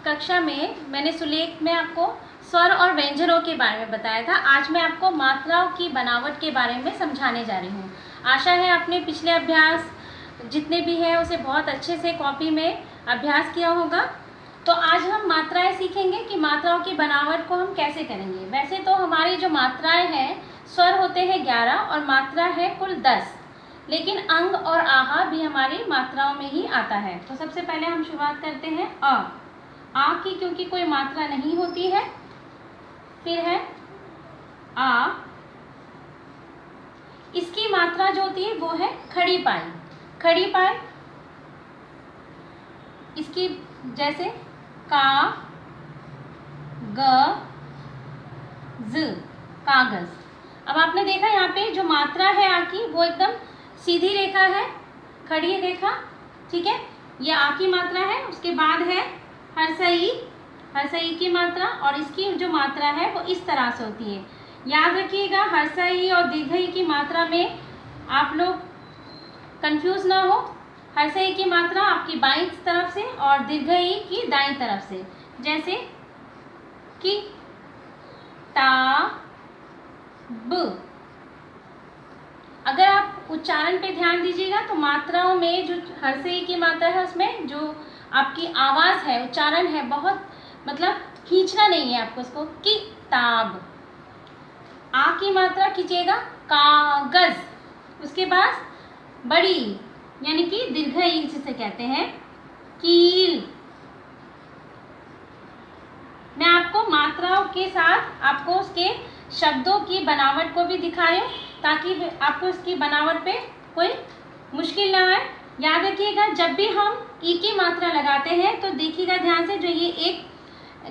कक्षा में मैंने सुलेख में आपको स्वर और व्यंजनों के बारे में बताया था। आज मैं आपको मात्राओं की बनावट के बारे में समझाने जा रही हूँ। आशा है आपने पिछले अभ्यास जितने भी हैं उसे बहुत अच्छे से कॉपी में अभ्यास किया होगा। तो आज हम मात्राएं सीखेंगे कि मात्राओं की बनावट को हम कैसे करेंगे। वैसे तो हमारी जो मात्राएं हैं, स्वर होते हैं 11 और मात्रा है कुल 10, लेकिन अंग और आहा भी हमारी मात्राओं में ही आता है। तो सबसे पहले हम शुरुआत करते हैं आ की, क्योंकि कोई मात्रा नहीं होती है। फिर है आ, इसकी मात्रा जो होती है वो है खड़ी पाई। खड़ी पाई इसकी जैसे का, ग, ज, कागज। अब आपने देखा यहाँ पे जो मात्रा है आ की वो एकदम सीधी रेखा है, खड़ी रेखा, ठीक है। ये आ की मात्रा है। उसके बाद है हर्षई, हर्षई की मात्रा, और इसकी जो मात्रा है वो इस तरह से होती है। याद रखिएगा, हर्षई और दीर्घई की मात्रा में आप लोग कंफ्यूज ना हो। हर्षई की मात्रा आपकी बाईं तरफ से और दीर्घई की दाईं तरफ से, जैसे कि ता ब। अगर आप उच्चारण पे ध्यान दीजिएगा तो मात्राओं में जो हर्षई की मात्रा है उसमें जो आपकी आवाज़ है, उच्चारण है, बहुत मतलब खींचना नहीं है आपको उसको। किताब, आ की मात्रा खींचेगा कागज। उसके बाद बड़ी यानी कि दीर्घई जिसे कहते हैं कील। मैं आपको मात्राओं के साथ आपको उसके शब्दों की बनावट को भी दिखा रही हूँ ताकि आपको इसकी बनावट पे कोई मुश्किल ना आए। याद रखिएगा, जब भी हम ई की मात्रा लगाते हैं तो देखिएगा ध्यान से, जो ये एक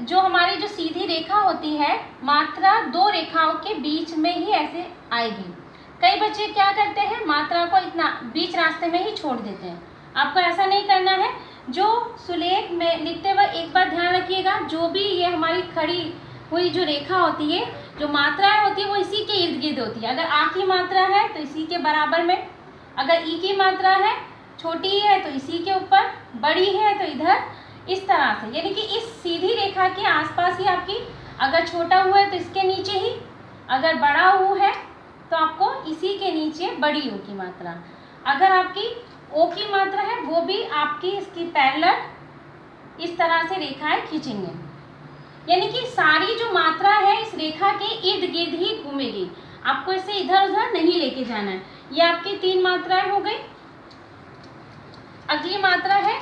जो हमारी जो सीधी रेखा होती है, मात्रा दो रेखाओं के बीच में ही ऐसे आएगी। कई बच्चे क्या करते हैं, मात्रा को इतना बीच रास्ते में ही छोड़ देते हैं। आपको ऐसा नहीं करना है। जो सुलेख में लिखते हुए एक बार ध्यान रखिएगा, जो भी ये हमारी खड़ी हुई जो रेखा होती है, जो मात्राएं होती है वो इसी के इर्द गिर्द होती है। अगर आ की मात्रा है तो इसी के बराबर में, अगर ई की मात्रा है छोटी है तो इसी के ऊपर, बड़ी है तो इधर, इस तरह से, यानी कि इस सीधी रेखा के आसपास ही आपकी, अगर छोटा हुआ है तो इसके नीचे ही, अगर बड़ा ऊ है तो आपको इसी के नीचे बड़ी ओ की मात्रा। अगर आपकी ओ की मात्रा है वो भी आपकी इसकी पैरेलल इस तरह से रेखाएं खींचेंगे, यानी कि सारी जो मात्रा है इस रेखा के इर्द गिर्द ही घूमेगी। आपको इसे इधर उधर नहीं लेके जाना है। ये आपकी 3 मात्राएं हो गई। अगली मात्रा है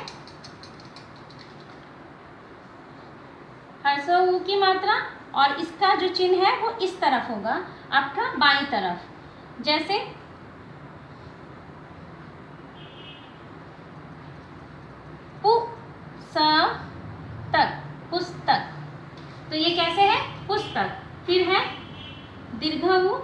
हर्षऊ की मात्रा, और इसका जो चिन्ह है वो इस तरफ होगा, आपका बाईं तरफ, जैसे पुस्तक, पुस्तक। तो ये कैसे है, पुस्तक। फिर है दीर्घऊ,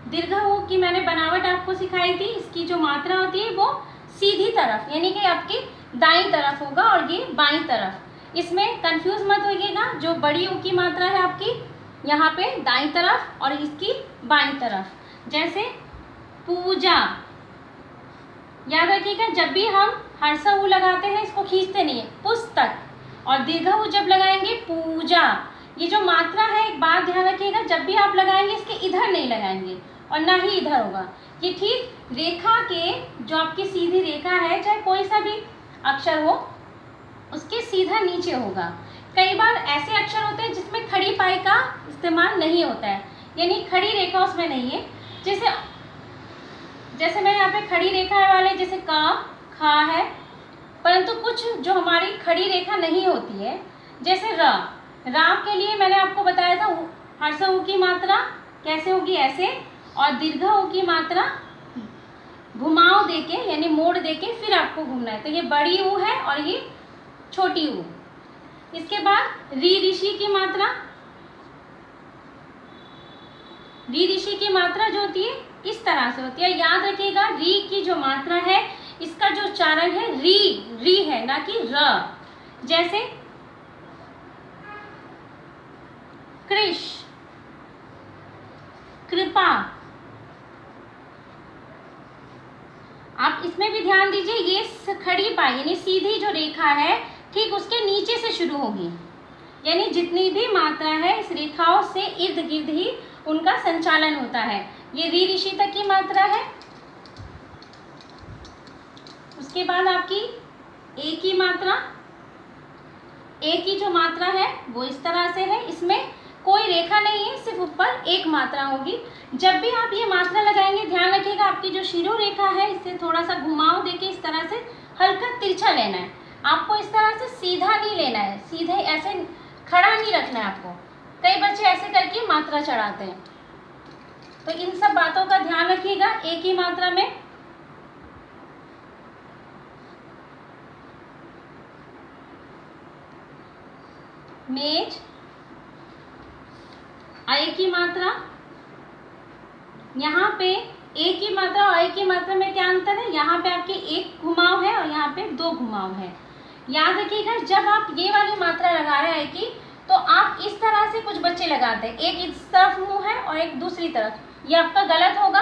दीर्घऊ की मैंने बनावट आपको सिखाई थी। इसकी जो मात्रा होती है वो सीधी तरफ, यानी कि आपकी दाईं तरफ होगा और ये बाईं तरफ। इसमें कंफ्यूज मत होइएगा, जो बड़ी ऊ की मात्रा है आपकी यहाँ पे दाईं तरफ और इसकी बाईं तरफ, जैसे पूजा। याद रखिएगा, जब भी हम हर्षऊ लगाते हैं इसको खींचते नहीं है, पुस्तक, और दीर्घऊ जब लगाएंगे पूजा। ये जो मात्रा है, एक बात ध्यान रखिएगा, जब भी आप लगाएंगे इसके इधर नहीं लगाएंगे और ना ही इधर होगा। ये ठीक रेखा के, जो आपकी सीधी रेखा है, चाहे कोई सा भी अक्षर हो, उसके सीधा नीचे होगा। कई बार ऐसे अक्षर होते हैं जिसमें खड़ी पाई का इस्तेमाल नहीं होता है, यानी खड़ी रेखा उसमें नहीं है। जैसे मैं यहाँ पे खड़ी रेखा वाले, जैसे का, खा है, परंतु कुछ जो हमारी खड़ी रेखा नहीं होती है, जैसे र। रा के लिए मैंने आपको बताया था हर्षऊ की मात्रा कैसे होगी, ऐसे, और दीर्घऊ की मात्रा घुमाव देके, यानी मोड़ देके फिर आपको घूमना है। तो ये बड़ी ऊ है और ये छोटी ऊ। इसके बाद री ऋषि की मात्रा, री ऋषि की मात्रा जो होती है इस तरह से होती है। याद रखिएगा, री की जो मात्रा है इसका जो उच्चारण है री है, ना कि र। जैसे कृष, कृपा। आप इसमें भी ध्यान दीजिए, ये खड़ी पाई यानी सीधी जो रेखा है ठीक उसके नीचे से शुरू होगी, यानी जितनी भी मात्रा है इस रेखाओं से इर्द गिर्द ही उनका संचालन होता है। ये री ऋषि तक की मात्रा है। उसके बाद आपकी ए की मात्रा, ए की जो मात्रा है वो इस तरह से है, इसमें कोई रेखा नहीं है, सिर्फ ऊपर एक मात्रा होगी। जब भी आप ये मात्रा लगाएंगे ध्यान रखिएगा आपकी जो शिरो रेखा है इससे थोड़ा सा घुमाव देके इस तरह से हल्का तिरछा लेना है। आपको इस तरह से सीधा नहीं लेना है, सीधे ऐसे खड़ा नहीं रखना है आपको। कई बच्चे ऐसे करके मात्रा चढ़ाते हैं, तो इन सब बातों का ध्यान रखिएगा। ए की मात्रा में मेज, आई की मात्रा, यहाँ पे ए की मात्रा और आई की मात्रा में क्या अंतर है, यहाँ पे आपके एक घुमाव है और यहाँ पे दो घुमाव है। याद रखिएगा जब आप ये वाली मात्रा लगा रहे हैं आई की, तो आप इस तरह से कुछ बच्चे लगाते हैं, एक इस तरफ मुंह है और एक दूसरी तरफ, ये आपका गलत होगा।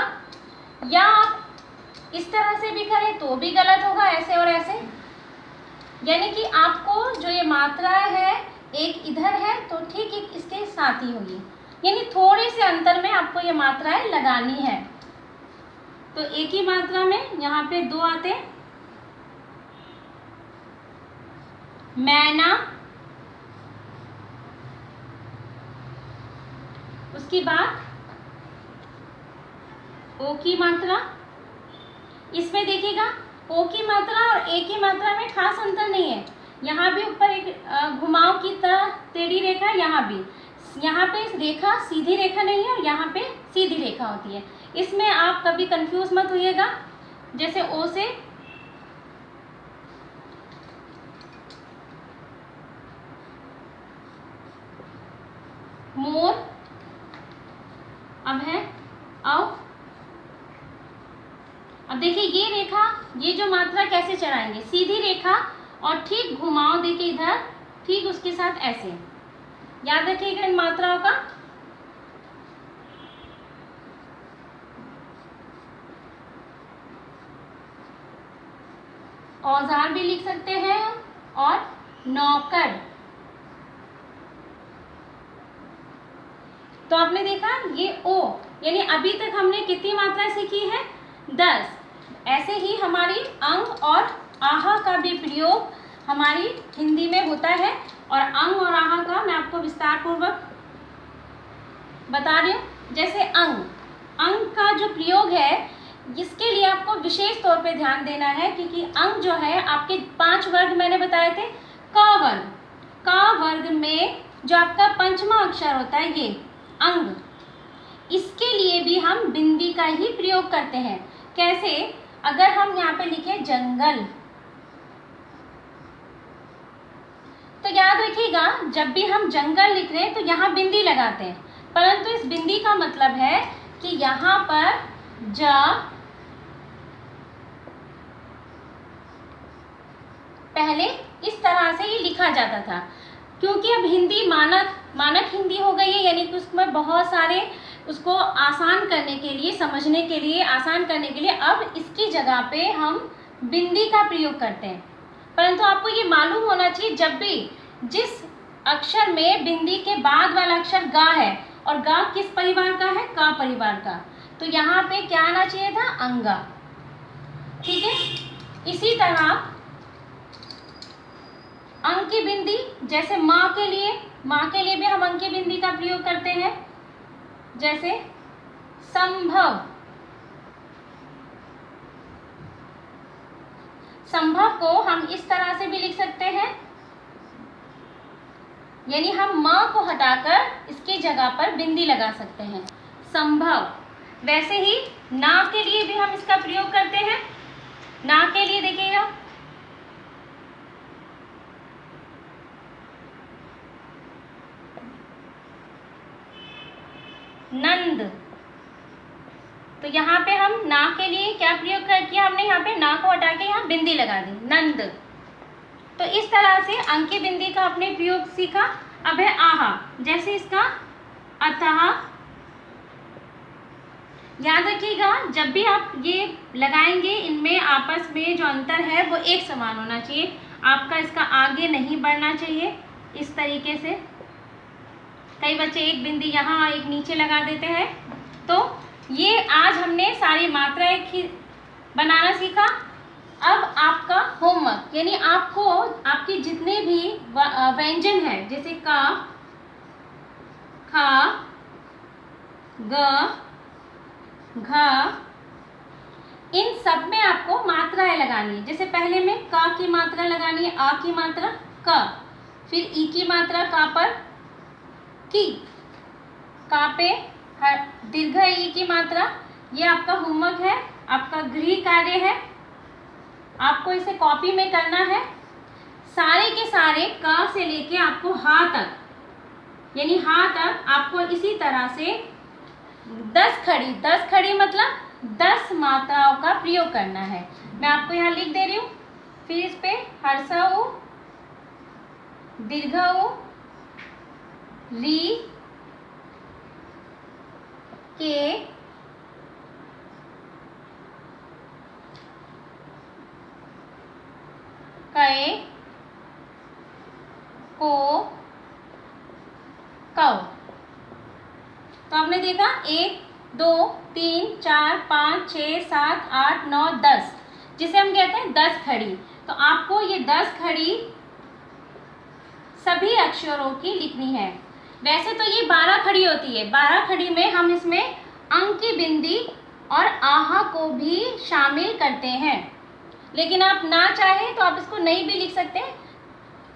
या आप इस तरह से भी करें तो भी गलत होगा, ऐसे और ऐसे। यानी कि आपको जो ये मात्रा है एक इधर है तो ठीक एक इसके साथ ही होगी, यानी थोड़े से अंतर में आपको ये मात्राएं लगानी है। तो एक ही मात्रा में यहाँ पे दो आते हैं, मैना, उसके बाद ओ की मात्रा। इसमें देखिएगा ओ की मात्रा और ए की मात्रा में खास अंतर नहीं है, यहाँ भी ऊपर एक घुमाव की तरह टेढ़ी रेखा है, यहाँ भी, यहाँ पे रेखा सीधी रेखा नहीं है और यहाँ पे सीधी रेखा होती है। इसमें आप कभी कंफ्यूज मत होइएगा। जैसे ओ से मोर, अब है अब देखिए ये रेखा, ये जो मात्रा कैसे चढ़ाएंगे, सीधी रेखा और ठीक घुमाव देके इधर, ठीक उसके साथ ऐसे। याद रखिएगा इन मात्राओं का। औजार भी लिख सकते हैं और नौकर। तो आपने देखा ये ओ, यानी अभी तक हमने कितनी मात्रा सीखी है, 10। ऐसे ही हमारी अंग और आहा का भी प्रयोग हमारी हिंदी में होता है, और अंग और आहा का मैं आपको विस्तार पूर्वक बता रही हूँ। जैसे अंग का जो प्रयोग है, इसके लिए आपको विशेष तौर पे ध्यान देना है, क्योंकि अंग जो है आपके 5 वर्ग मैंने बताए थे। क वर्ग में जो आपका पंचमा अक्षर होता है ये अंग, इसके लिए भी हम बिंदी का ही प्रयोग करते हैं। कैसे, अगर हम यहाँ पे लिखे जंगल, तो याद रखिएगा जब भी हम जंगल लिख रहे हैं तो यहाँ बिंदी लगाते हैं, परंतु इस बिंदी का मतलब है कि यहाँ पर ज पहले इस तरह से ये लिखा जाता था, क्योंकि अब हिंदी मानक हिंदी हो गई है, यानी कि उसमें बहुत सारे उसको आसान करने के लिए, समझने के लिए, आसान करने के लिए अब इसकी जगह पे हम बिंदी का प्रयोग करते हैं। परंतु आपको ये मालूम होना चाहिए जब भी जिस अक्षर में बिंदी के बाद वाला अक्षर गा है, और गा किस परिवार का है, का परिवार का, तो यहाँ पे क्या आना चाहिए था, अंगा। ठीक है। इसी तरह अंग की बिंदी, जैसे माँ के लिए भी हम अंग की बिंदी का प्रयोग करते हैं। जैसे संभव, संभव को हम इस तरह से भी लिख सकते हैं, यानी हम माँ को हटाकर इसकी जगह पर बिंदी लगा सकते हैं, संभव। वैसे ही ना के लिए भी हम इसका प्रयोग करते हैं। ना के लिए देखिएगा, नंद, तो यहाँ पे हम ना के लिए क्या प्रयोग किया, हमने यहाँ पे ना को हटा के यहाँ बिंदी लगा दी, नंद। तो इस तरह से अंग की बिंदी का आपने प्रयोग सीखा। अब है आहा, जैसे इसका अतः। याद रखिएगा जब भी आप ये लगाएंगे इनमें आपस में जो अंतर है वो एक समान होना चाहिए। आपका इसका आगे नहीं बढ़ना चाहिए इस तरीके से। कई बच्चे एक बिंदी यहाँ एक नीचे लगा देते हैं। तो ये आज हमने सारी मात्राएं बनाना सीखा। अब आपका होमवर्क, यानी आपको आपके जितने भी व्यंजन हैं, जैसे क, ख, ग, घ, इन सब में आपको मात्राएं लगानी है। जैसे पहले में क की मात्रा लगानी है, अ की मात्रा क, फिर ई की मात्रा का पर की, का पे दीर्घ ई की मात्रा। ये आपका होमवर्क है, आपका गृह कार्य है, आपको इसे कॉपी में करना है। सारे के सारे क से लेके आपको हा तक, यानी हा तक आपको इसी तरह से 10 खड़ी मतलब 10 मात्राओं का प्रयोग करना है। मैं आपको यहाँ लिख दे रही हूँ, फिर इस पे हर्ष उ, दीर्घ उ, री, के, कै, को, कौ। तो आपने देखा 1 2 3 4 5 6 7 8 9 10, जिसे हम कहते हैं 10 खड़ी। तो आपको ये 10 खड़ी सभी अक्षरों की लिखनी है। वैसे तो ये 12 खड़ी होती है। 12 खड़ी में हम इसमें अंक की बिंदी और आहा को भी शामिल करते हैं, लेकिन आप ना चाहें तो आप इसको नहीं भी लिख सकते हैं।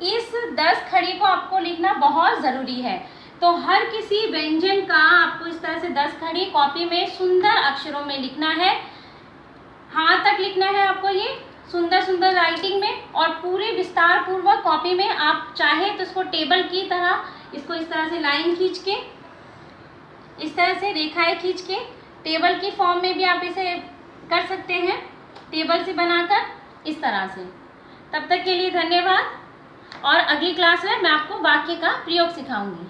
इस 10 खड़ी को आपको लिखना बहुत ज़रूरी है। तो हर किसी व्यंजन का आपको इस तरह से 10 खड़ी कॉपी में सुंदर अक्षरों में लिखना है। हाथ तक लिखना है आपको ये सुंदर सुंदर राइटिंग में, और पूरे विस्तार पूर्वक कॉपी में। आप चाहें तो इसको टेबल की तरह, इसको इस तरह से लाइन खींच के, इस तरह से रेखाएं खींच के टेबल की फॉर्म में भी आप इसे कर सकते हैं, टेबल से बनाकर इस तरह से। तब तक के लिए धन्यवाद, और अगली क्लास में मैं आपको वाक्य का प्रयोग सिखाऊंगी।